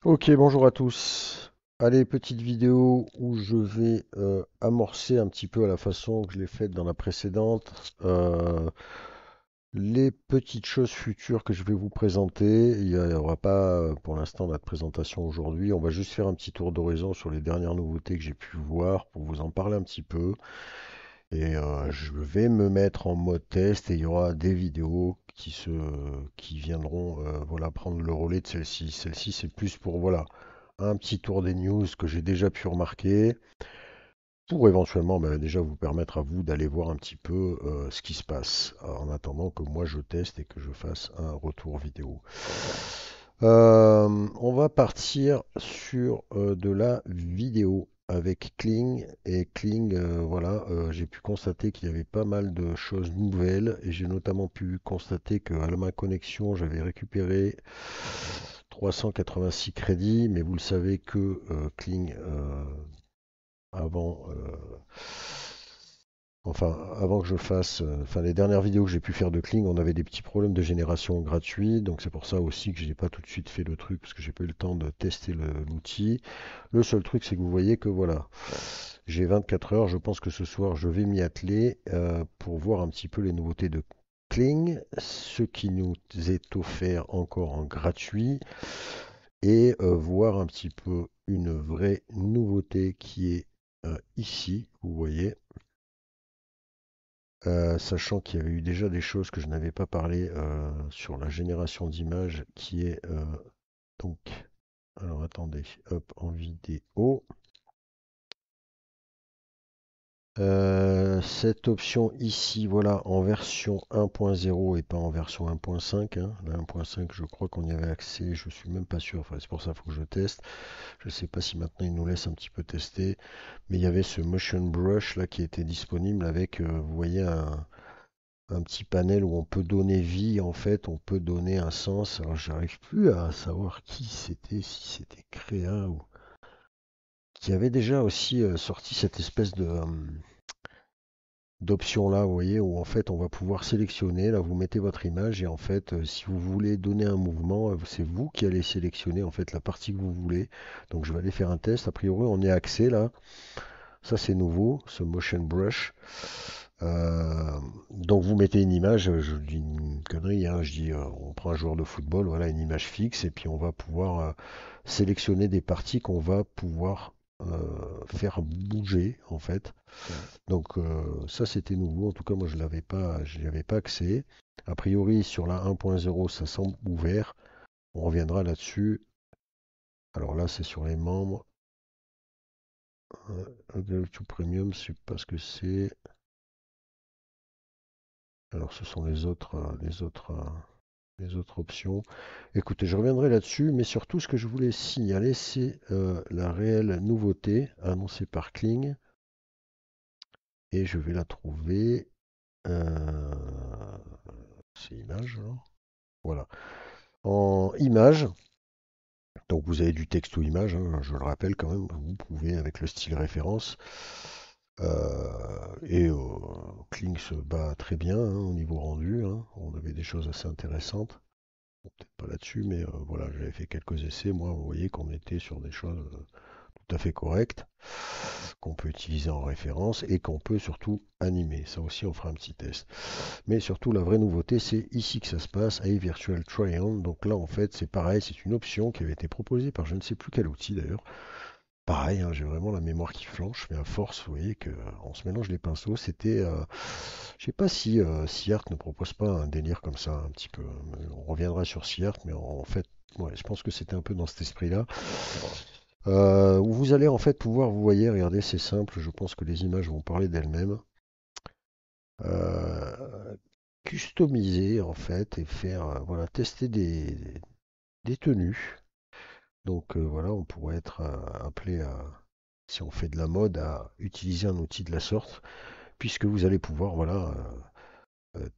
Ok, bonjour à tous. Allez, petite vidéo où je vais amorcer un petit peu à la façon que je l'ai faite dans la précédente, les petites choses futures que je vais vous présenter. Il n'y aura pas pour l'instant notre présentation aujourd'hui. On va juste faire un petit tour d'horizon sur les dernières nouveautés que j'ai pu voir pour vous en parler un petit peu. Et je vais me mettre en mode test et il y aura des vidéos qui viendront voilà, prendre le relais de celle-ci. Celle-ci, c'est plus pour voilà, un petit tour des news que j'ai déjà pu remarquer pour éventuellement déjà vous permettre à vous d'aller voir un petit peu ce qui se passe en attendant que moi je teste et que je fasse un retour vidéo. On va partir sur de la vidéo avec Kling et Kling, voilà, j'ai pu constater qu'il y avait pas mal de choses nouvelles et j'ai notamment pu constater que à ma connexion j'avais récupéré 386 crédits, mais vous le savez que Kling avant, avant que je fasse, enfin les dernières vidéos que j'ai pu faire de Kling, on avait des petits problèmes de génération gratuits, donc c'est pour ça aussi que j'ai pas tout de suite fait le truc parce que j'ai pas eu le temps de tester l'outil. Le seul truc, c'est que vous voyez que voilà, j'ai 24 heures. Je pense que ce soir, je vais m'y atteler pour voir un petit peu les nouveautés de Kling, ce qui nous est offert encore en gratuit et voir un petit peu une vraie nouveauté qui est ici, vous voyez. Sachant qu'il y avait eu déjà des choses que je n'avais pas parlé sur la génération d'images qui est donc, alors attendez, hop, en vidéo. Cette option ici, voilà, en version 1.0 et pas en version 1.5, hein. La 1.5, je crois qu'on y avait accès, je suis même pas sûr, enfin, c'est pour ça qu'il faut que je teste. Je ne sais pas si maintenant il nous laisse un petit peu tester, mais il y avait ce Motion Brush là qui était disponible avec, vous voyez, un petit panel où on peut donner vie, en fait, on peut donner un sens. Alors, j'arrive plus à savoir qui c'était, si c'était Créa ou qui avait déjà aussi sorti cette espèce de d'option là, vous voyez, où en fait on va pouvoir sélectionner. Là, vous mettez votre image et en fait, si vous voulez donner un mouvement, c'est vous qui allez sélectionner en fait la partie que vous voulez. Donc, je vais aller faire un test. A priori, on est accès là. Ça, c'est nouveau, ce Motion Brush. Donc vous mettez une image, je dis une connerie, hein, je dis on prend un joueur de football, voilà une image fixe, et puis on va pouvoir sélectionner des parties qu'on va pouvoir faire bouger en fait. Donc ça c'était nouveau, en tout cas moi je n'y avais pas accès. A priori sur la 1.0 ça semble ouvert, on reviendra là-dessus. Alors là c'est sur les membres. YouTube Premium, je sais pas ce que c'est. Alors ce sont les autres options. Écoutez, je reviendrai là-dessus, mais surtout ce que je voulais signaler, c'est la réelle nouveauté annoncée par Kling, et je vais la trouver. euh, c'est image, alors. Voilà. En image, donc vous avez du texte ou image, hein, je le rappelle quand même, vous pouvez avec le style référence. Et Kling se bat très bien hein, au niveau rendu, hein. On avait des choses assez intéressantes. Bon, peut-être pas là-dessus, mais voilà, j'avais fait quelques essais. Moi, vous voyez qu'on était sur des choses tout à fait correctes, qu'on peut utiliser en référence et qu'on peut surtout animer. Ça aussi, on fera un petit test. Mais surtout, la vraie nouveauté, c'est ici que ça se passe, avec Virtual Try-On. Donc là, en fait, c'est pareil, c'est une option qui avait été proposée par je ne sais plus quel outil d'ailleurs. Pareil, hein, j'ai vraiment la mémoire qui flanche, mais à force, vous voyez qu'on se mélange les pinceaux. C'était, je sais pas si Seart ne propose pas un délire comme ça, un petit peu. On reviendra sur Seart, mais en fait, ouais, je pense que c'était un peu dans cet esprit-là. Où vous allez en fait pouvoir, vous voyez, regardez, c'est simple, je pense que les images vont parler d'elles-mêmes. Euh, Customiser en fait et faire, voilà, tester des tenues. Donc voilà, on pourrait être appelé à, si on fait de la mode, à utiliser un outil de la sorte, puisque vous allez pouvoir, voilà,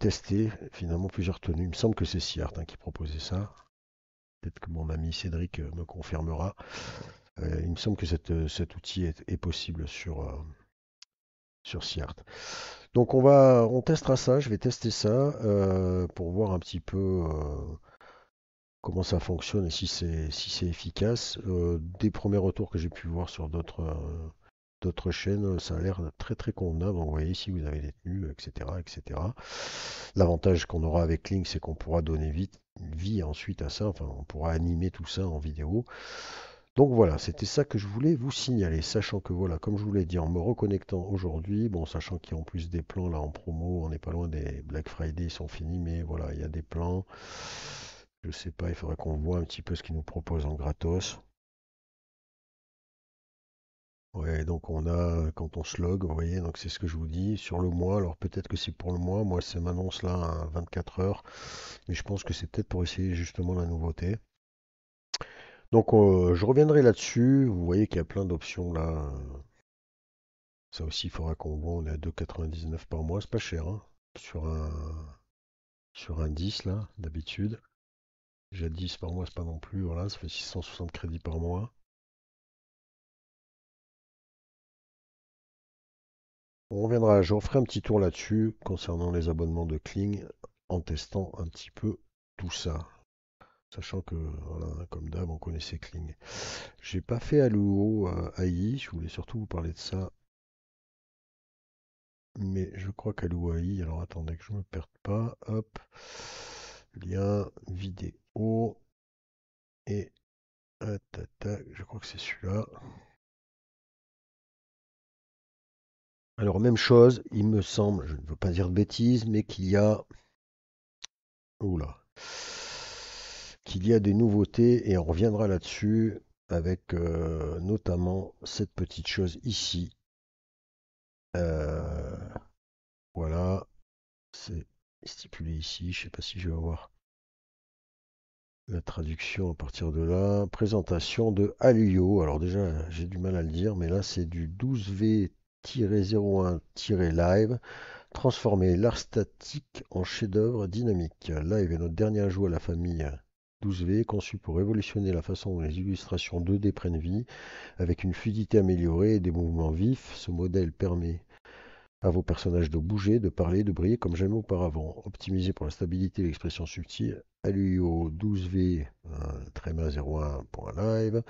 tester finalement plusieurs tenues. Il me semble que c'est Siart hein, qui proposait ça. Peut-être que mon ami Cédric me confirmera. Il me semble que cet outil est possible sur Siart. Donc on testera ça. Je vais tester ça pour voir un petit peu comment ça fonctionne et si c'est efficace. Des premiers retours que j'ai pu voir sur d'autres chaînes, ça a l'air très très convenable. Donc, vous voyez ici, vous avez les tenues, etc., etc. L'avantage qu'on aura avec Link, c'est qu'on pourra donner vie ensuite à ça. Enfin, on pourra animer tout ça en vidéo. Donc voilà, c'était ça que je voulais vous signaler, sachant que voilà, comme je vous l'ai dit, en me reconnectant aujourd'hui, bon, sachant qu'il y a en plus des plans là en promo, on n'est pas loin des Black Friday, ils sont finis, mais voilà, il y a des plans. Je sais pas, il faudrait qu'on voit un petit peu ce qu'ils nous proposent en gratos. Ouais, donc on a, quand on se log, vous voyez, donc c'est ce que je vous dis, sur le mois, alors peut-être que c'est pour le mois, moi c'est m'annonce là à 24 heures, mais je pense que c'est peut-être pour essayer justement la nouveauté. Donc je reviendrai là-dessus, vous voyez qu'il y a plein d'options là. Ça aussi, il faudra qu'on voit, on est à 2,99 par mois, c'est pas cher, hein, sur un 10 là, d'habitude. Déjà 10 par mois, c'est pas non plus, voilà, ça fait 660 crédits par mois. On reviendra, je referai un petit tour là-dessus concernant les abonnements de Kling en testant un petit peu tout ça. Sachant que, voilà, comme d'hab, on connaissait Kling. J'ai pas fait Alluo AI, je voulais surtout vous parler de ça, mais je crois qu'Alluo AI, alors attendez que je me perde pas, hop, lien vidéo, et je crois que c'est celui-là. Alors, même chose, il me semble, je ne veux pas dire de bêtises, mais oula, qu'il y a des nouveautés et on reviendra là-dessus avec notamment cette petite chose ici. Euh, voilà, c'est stipulé ici. Je ne sais pas si je vais avoir la traduction à partir de là. Présentation de Alio. Alors déjà, j'ai du mal à le dire, mais là c'est du 12V-01-live. Transformer l'art statique en chef-d'œuvre dynamique. Live est notre dernier ajout à la famille 12V, conçu pour révolutionner la façon dont les illustrations 2D prennent vie. Avec une fluidité améliorée et des mouvements vifs, ce modèle permet à vos personnages de bouger, de parler, de briller comme jamais auparavant. Optimisé pour la stabilité et l'expression subtile, Alluo 12V 01.live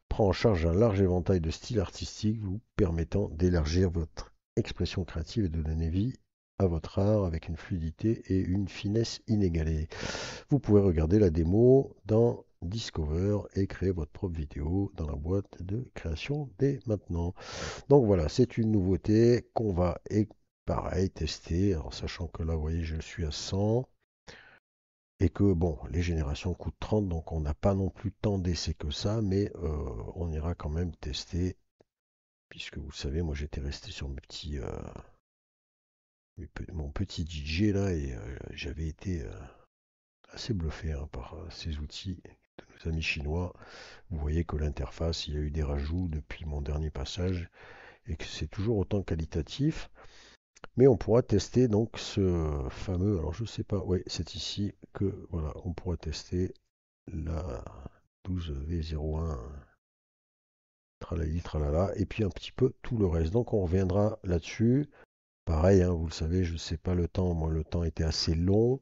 prend en charge un large éventail de styles artistiques vous permettant d'élargir votre expression créative et de donner vie à votre art avec une fluidité et une finesse inégalées. Vous pouvez regarder la démo dans Discover et créer votre propre vidéo dans la boîte de création dès maintenant. Donc voilà, c'est une nouveauté qu'on va pareil tester, en sachant que là, vous voyez, je suis à 100 et que bon, les générations coûtent 30, donc on n'a pas non plus tant d'essais que ça, mais on ira quand même tester, puisque vous le savez, moi j'étais resté sur mon petit DJ là, et j'avais été assez bluffé hein, par ces outils de nos amis chinois. Vous voyez que l'interface, il y a eu des rajouts depuis mon dernier passage, et que c'est toujours autant qualitatif. Mais on pourra tester donc ce fameux, alors je sais pas, ouais, c'est ici que voilà, on pourra tester la 12V01 tralali tralala et puis un petit peu tout le reste. Donc on reviendra là-dessus. Pareil, hein, vous le savez, je ne sais pas le temps, moi le temps était assez long.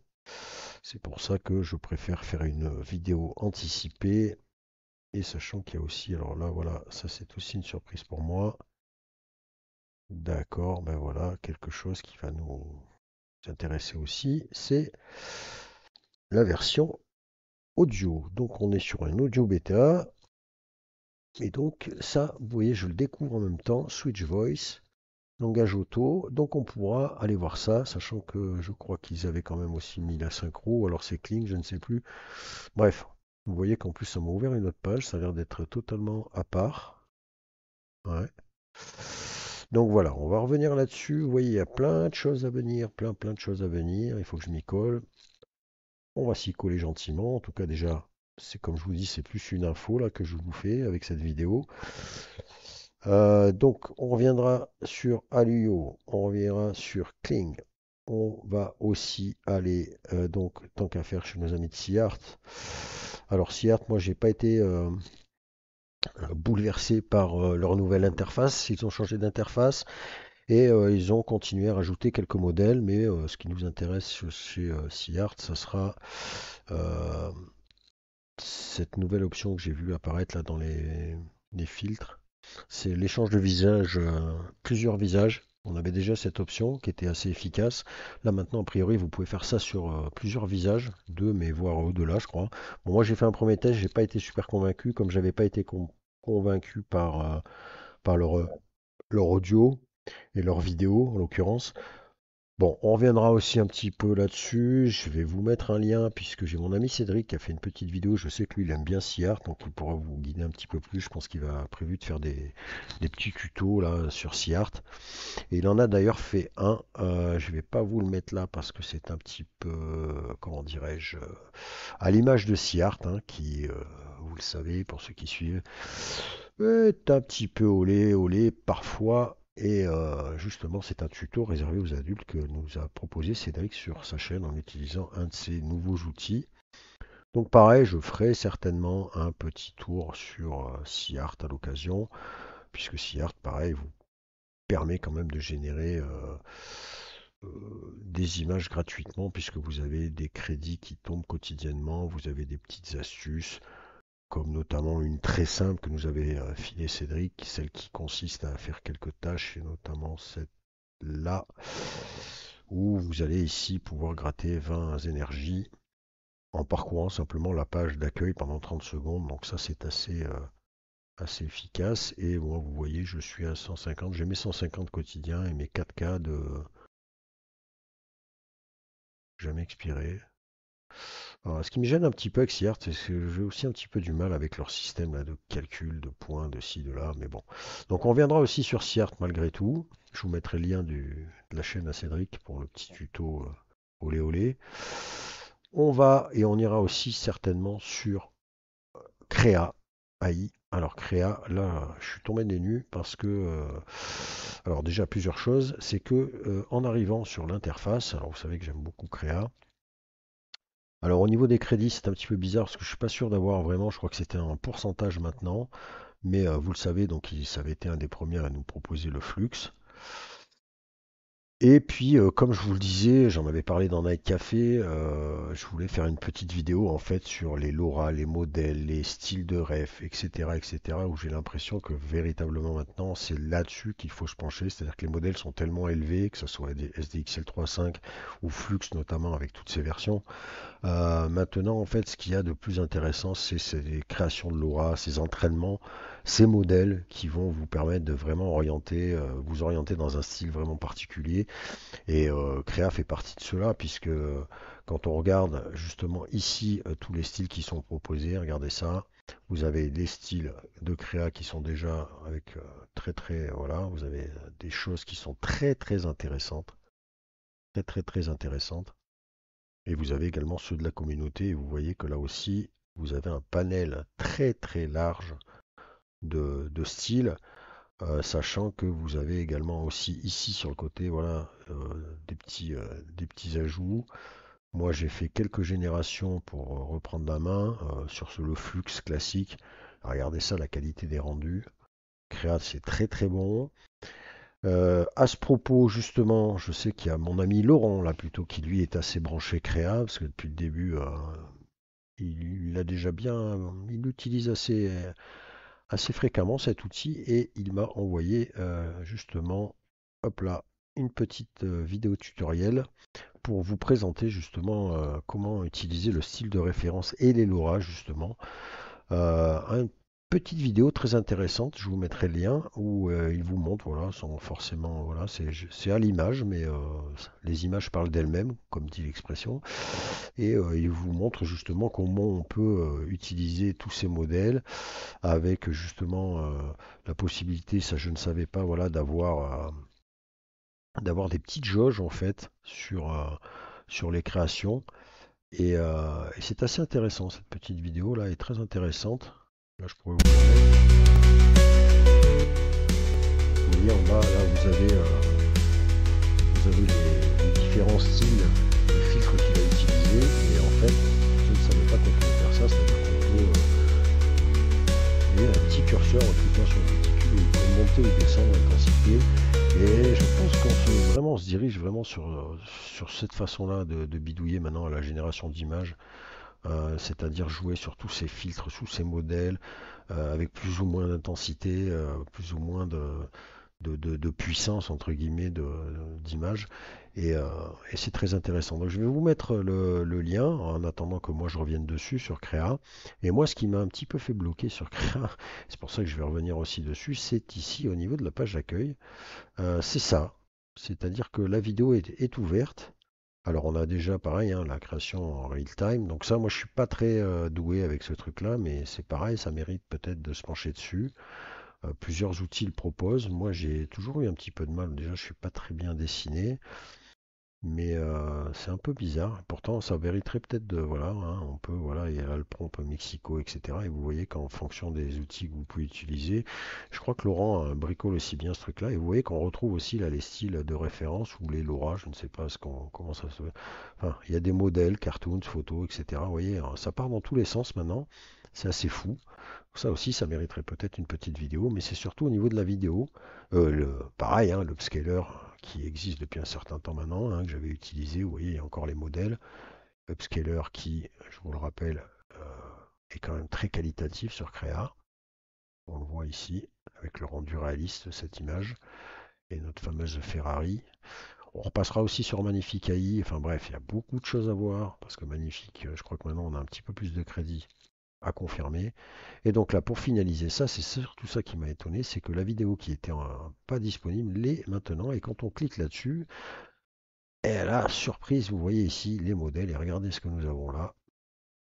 C'est pour ça que je préfère faire une vidéo anticipée. Et sachant qu'il y a aussi, alors là voilà, ça c'est aussi une surprise pour moi. D'accord, ben voilà, quelque chose qui va nous intéresser aussi, c'est la version audio. Donc on est sur un audio bêta. Et donc ça, vous voyez, je le découvre en même temps. Switch Voice, langage auto. Donc on pourra aller voir ça, sachant que je crois qu'ils avaient quand même aussi mis la synchro, ou alors c'est Kling, je ne sais plus. Bref, vous voyez qu'en plus ça m'a ouvert une autre page, ça a l'air d'être totalement à part. Ouais. Donc voilà, on va revenir là-dessus. Vous voyez, il y a plein de choses à venir, plein de choses à venir. Il faut que je m'y colle. On va s'y coller gentiment. En tout cas, déjà, c'est comme je vous dis, c'est plus une info là que je vous fais avec cette vidéo. Donc, on reviendra sur Alluo, on reviendra sur Kling. On va aussi aller, donc, tant qu'à faire chez nos amis de Seart. Alors, Seart, moi, j'ai pas été bouleversé par leur nouvelle interface. Ils ont changé d'interface et ils ont continué à rajouter quelques modèles. Mais ce qui nous intéresse chez Seart, ça sera cette nouvelle option que j'ai vue apparaître là dans les filtres. C'est l'échange de visages, plusieurs visages. On avait déjà cette option qui était assez efficace. Là maintenant, a priori, vous pouvez faire ça sur plusieurs visages, deux, mais voire au-delà, je crois. Bon, moi j'ai fait un premier test, j'ai pas été super convaincu, comme j'avais pas été convaincu par leur audio et leur vidéo en l'occurrence. Bon, on reviendra aussi un petit peu là-dessus. Je vais vous mettre un lien puisque j'ai mon ami Cédric qui a fait une petite vidéo. Je sais que lui, il aime bien SeaArt, donc il pourra vous guider un petit peu plus. Je pense qu'il va prévu de faire des petits tutos là sur SeaArt. Et il en a d'ailleurs fait un. Je vais pas vous le mettre là parce que c'est un petit peu, comment dirais-je, à l'image de SeaArt, hein, qui, vous le savez pour ceux qui suivent, est un petit peu olé parfois. Et justement, c'est un tuto réservé aux adultes que nous a proposé Cédric sur sa chaîne en utilisant un de ses nouveaux outils. Donc pareil, je ferai certainement un petit tour sur SeaArt à l'occasion, puisque SeaArt, pareil, vous permet quand même de générer des images gratuitement, puisque vous avez des crédits qui tombent quotidiennement, vous avez des petites astuces, comme notamment une très simple que nous avait filé Cédric, celle qui consiste à faire quelques tâches, et notamment celle-là, où vous allez ici pouvoir gratter 20 énergies en parcourant simplement la page d'accueil pendant 30 secondes. Donc ça c'est assez efficace. Et moi vous voyez je suis à 150, j'ai mes 150 quotidiens et mes 4K de jamais expiré. Alors, ce qui me gêne un petit peu avec SeaArt, c'est que j'ai aussi un petit peu du mal avec leur système là, de calcul, de points, de ci, de là, mais bon. Donc on reviendra aussi sur SeaArt malgré tout. Je vous mettrai le lien de la chaîne à Cédric pour le petit tuto olé olé. On va et on ira aussi certainement sur Créa AI. Alors Créa, là, je suis tombé des nues parce que, alors déjà plusieurs choses, c'est que en arrivant sur l'interface, alors vous savez que j'aime beaucoup Créa. Alors au niveau des crédits, c'est un petit peu bizarre parce que je suis pas sûr d'avoir vraiment, je crois que c'était un pourcentage maintenant, mais vous le savez, donc ça avait été un des premiers à nous proposer le flux. Et puis, comme je vous le disais, j'en avais parlé dans Night Café, je voulais faire une petite vidéo en fait sur les LoRa, les modèles, les styles de ref, etc., où j'ai l'impression que véritablement maintenant, c'est là-dessus qu'il faut se pencher, c'est-à-dire que les modèles sont tellement élevés, que ce soit des SDXL 3.5 ou Flux notamment avec toutes ces versions. Maintenant, en fait, ce qu'il y a de plus intéressant, c'est ces créations de LoRa, ces entraînements, ces modèles qui vont vous permettre de vraiment vous orienter dans un style vraiment particulier. Et Créa fait partie de cela, puisque quand on regarde justement ici tous les styles qui sont proposés, regardez ça, vous avez des styles de Créa qui sont déjà avec voilà, vous avez des choses qui sont très intéressantes, très intéressantes. Et vous avez également ceux de la communauté, et vous voyez que là aussi, vous avez un panel très large de styles, sachant que vous avez également aussi ici sur le côté, voilà, des petits ajouts. Moi, j'ai fait quelques générations pour reprendre la main sur le flux classique. Regardez ça, la qualité des rendus. Créa, c'est très bon. À ce propos, justement, je sais qu'il y a mon ami Laurent, là, plutôt, qui lui est assez branché Créa, parce que depuis le début, il a déjà il l'utilise assez fréquemment cet outil, et il m'a envoyé justement, hop là, une petite vidéo tutoriel pour vous présenter justement comment utiliser le style de référence et les LoRa justement. Une petite vidéo très intéressante, je vous mettrai le lien où il vous montre, voilà, sans forcément, voilà, c'est à l'image, mais les images parlent d'elles-mêmes, comme dit l'expression, et il vous montre justement comment on peut utiliser tous ces modèles avec justement la possibilité, ça je ne savais pas, voilà, d'avoir des petites jauges en fait sur les créations. Et c'est assez intéressant, cette petite vidéo là est très intéressante. Là je pourrais vous la mettre. Vous voyez en bas là vous avez les différents styles de filtres qu'il a utilisés. Et en fait, je ne savais pas qu'on pouvait faire ça, c'est-à-dire qu'on peut voyez, un petit curseur en cliquant sur le petit cube, vous pouvez monter ou descendre l'intensité. Et je pense on se dirige vraiment sur cette façon-là de bidouiller maintenant à la génération d'images. c'est-à-dire jouer sur tous ces filtres, sous ces modèles, avec plus ou moins d'intensité, plus ou moins de puissance, entre guillemets, d'image. Et, euh, et c'est très intéressant. Donc je vais vous mettre le lien en attendant que moi je revienne dessus sur Créa. Et moi, ce qui m'a un petit peu fait bloquer sur Créa, c'est pour ça que je vais revenir aussi dessus, c'est ici au niveau de la page d'accueil. C'est ça. C'est-à-dire que la vidéo est ouverte. Alors on a déjà pareil, hein, la création en real time. Donc ça, moi je suis pas très doué avec ce truc-là, mais c'est pareil, ça mérite peut-être de se pencher dessus. Plusieurs outils le proposent. Moi j'ai toujours eu un petit peu de mal. Déjà, je suis pas très bien dessiné. Mais c'est un peu bizarre. Pourtant, ça mériterait peut-être de, voilà, hein, on peut, voilà, il y a là le prompt Mexico, etc. Et vous voyez qu'en fonction des outils que vous pouvez utiliser, je crois que Laurent bricole aussi bien ce truc-là. Et vous voyez qu'on retrouve aussi là les styles de référence ou les Laura, je ne sais pas comment ça se. Enfin, il y a des modèles, cartoons, photos, etc. Vous voyez, hein, ça part dans tous les sens maintenant. C'est assez fou. Ça aussi, ça mériterait peut-être une petite vidéo, mais c'est surtout au niveau de la vidéo. Pareil, hein, l'upscaler qui existe depuis un certain temps maintenant, hein, que j'avais utilisé, vous voyez, il y a encore les modèles. Upscaler qui, je vous le rappelle, est quand même très qualitatif sur Créa. On le voit ici, avec le rendu réaliste de cette image, et notre fameuse Ferrari. On repassera aussi sur Magnifique AI, enfin bref, il y a beaucoup de choses à voir, parce que Magnifique, je crois que maintenant on a un petit peu plus de crédit à confirmer. Et donc là, pour finaliser ça, c'est surtout ça qui m'a étonné, c'est que la vidéo qui était pas disponible l'est maintenant. Et quand on clique là-dessus, et là, surprise, vous voyez ici les modèles. Et regardez ce que nous avons là.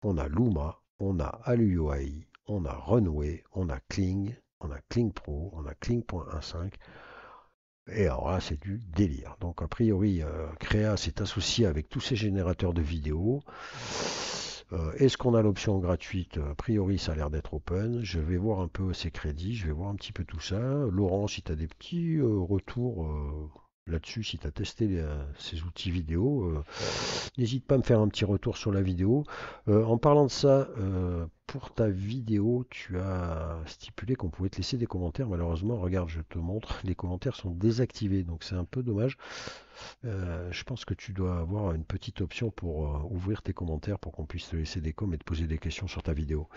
On a Luma, on a Alu-UI, on a Runway, on a Kling Pro, on a Kling.15. Et alors là, c'est du délire. Donc a priori, Crea s'est associé avec tous ces générateurs de vidéos. Est-ce qu'on a l'option gratuite? A priori, ça a l'air d'être open. Je vais voir un peu ces crédits, je vais voir un petit peu tout ça. Laurent, si tu as des petits retours là-dessus, si tu as testé ces outils vidéo, n'hésite pas à me faire un petit retour sur la vidéo. En parlant de ça, pour ta vidéo, tu as stipulé qu'on pouvait te laisser des commentaires. Malheureusement, regarde, je te montre, les commentaires sont désactivés, donc c'est un peu dommage. Je pense que tu dois avoir une petite option pour ouvrir tes commentaires pour qu'on puisse te laisser des coms et te poser des questions sur ta vidéo.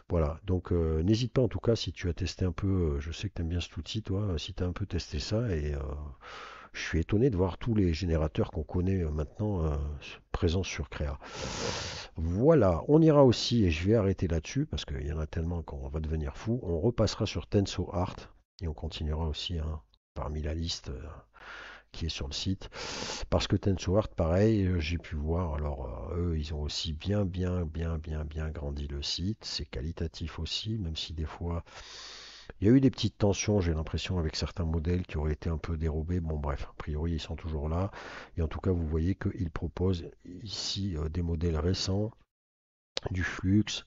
Voilà, donc n'hésite pas en tout cas si tu as testé un peu, je sais que tu aimes bien cet outil toi, si tu as un peu testé ça et je suis étonné de voir tous les générateurs qu'on connaît maintenant présents sur Créa. Voilà, on ira aussi, et je vais arrêter là-dessus parce qu'il y en a tellement qu'on va devenir fou. On repassera sur TensoArt et on continuera aussi hein, parmi la liste qui est sur le site. Parce que TensoArt, pareil, j'ai pu voir, alors eux, ils ont aussi bien grandi le site. C'est qualitatif aussi, même si des fois, il y a eu des petites tensions, j'ai l'impression, avec certains modèles qui auraient été un peu dérobés. Bon, bref, a priori, ils sont toujours là. Et en tout cas, vous voyez qu'ils proposent ici des modèles récents, du Flux,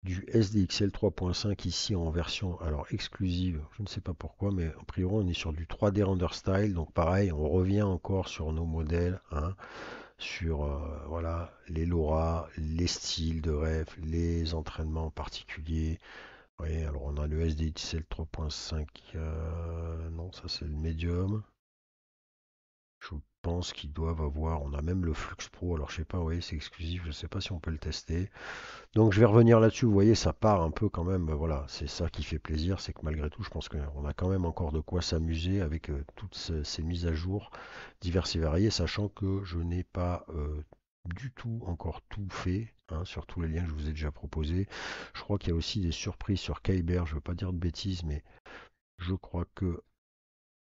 du SDXL 3.5 ici en version alors exclusive, je ne sais pas pourquoi, mais a priori on est sur du 3D render style, donc pareil, on revient encore sur nos modèles, hein, sur voilà les LoRa, les styles de ref, les entraînements particuliers. Oui, alors on a le SDXL 3.5, non ça c'est le medium. Je pense qu'ils doivent avoir, on a même le Flux Pro, alors je sais pas, oui c'est exclusif, je sais pas si on peut le tester. Donc je vais revenir là-dessus, vous voyez, ça part un peu quand même, voilà, c'est ça qui fait plaisir, c'est que malgré tout, je pense qu'on a quand même encore de quoi s'amuser avec toutes ces mises à jour diverses et variées, sachant que je n'ai pas du tout encore tout fait, hein, sur tous les liens que je vous ai déjà proposés. Je crois qu'il y a aussi des surprises sur Kyber, je ne veux pas dire de bêtises, mais je crois que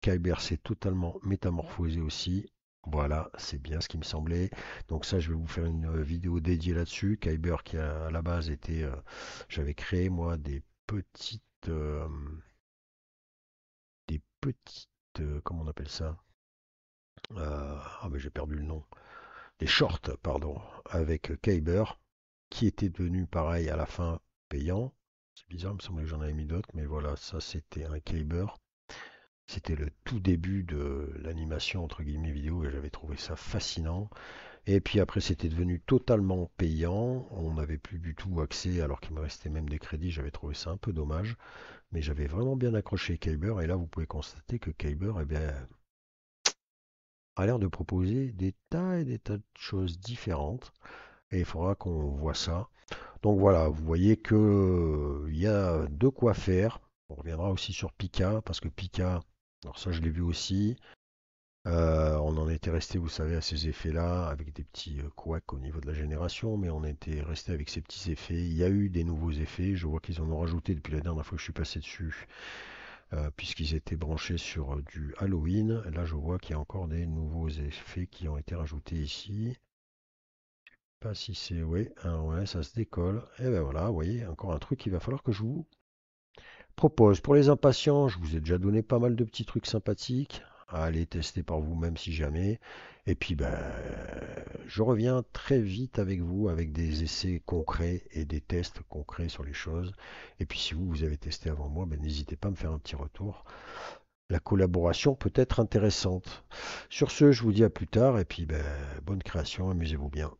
Kyber s'est totalement métamorphosé aussi. Voilà, c'est bien ce qui me semblait. Donc ça, je vais vous faire une vidéo dédiée là-dessus. Kyber qui à la base était, j'avais créé moi des petites, comment on appelle ça? Ah ben j'ai perdu le nom. Des shorts, pardon, avec Kyber qui était devenu pareil à la fin payant. C'est bizarre, il me semblait que j'en avais mis d'autres, mais voilà, ça c'était un Kyber. C'était le tout début de l'animation entre guillemets vidéo et j'avais trouvé ça fascinant. Et puis après c'était devenu totalement payant. On n'avait plus du tout accès alors qu'il me restait même des crédits. J'avais trouvé ça un peu dommage. Mais j'avais vraiment bien accroché Kyber et là vous pouvez constater que Kyber eh bien, a l'air de proposer des tas et des tas de choses différentes. et il faudra qu'on voit ça. Donc voilà, vous voyez que il y a de quoi faire. On reviendra aussi sur Pika, parce que Pika, alors ça je l'ai vu aussi. On en était resté, vous savez, à ces effets-là, avec des petits couacs au niveau de la génération, mais on était resté avec ces petits effets. Il y a eu des nouveaux effets, je vois qu'ils en ont rajouté depuis la dernière fois que je suis passé dessus, puisqu'ils étaient branchés sur du Halloween. Là, je vois qu'il y a encore des nouveaux effets qui ont été rajoutés ici. Pas si c'est, oui, hein, ouais, ça se décolle. Et ben voilà, vous voyez, encore un truc qu'il va falloir que je vous propose. Pour les impatients, je vous ai déjà donné pas mal de petits trucs sympathiques à aller tester par vous-même si jamais. Et puis, ben, je reviens très vite avec vous avec des essais concrets et des tests concrets sur les choses. Et puis, si vous, vous avez testé avant moi, ben, n'hésitez pas à me faire un petit retour. La collaboration peut être intéressante. Sur ce, je vous dis à plus tard et puis, ben, bonne création, amusez-vous bien.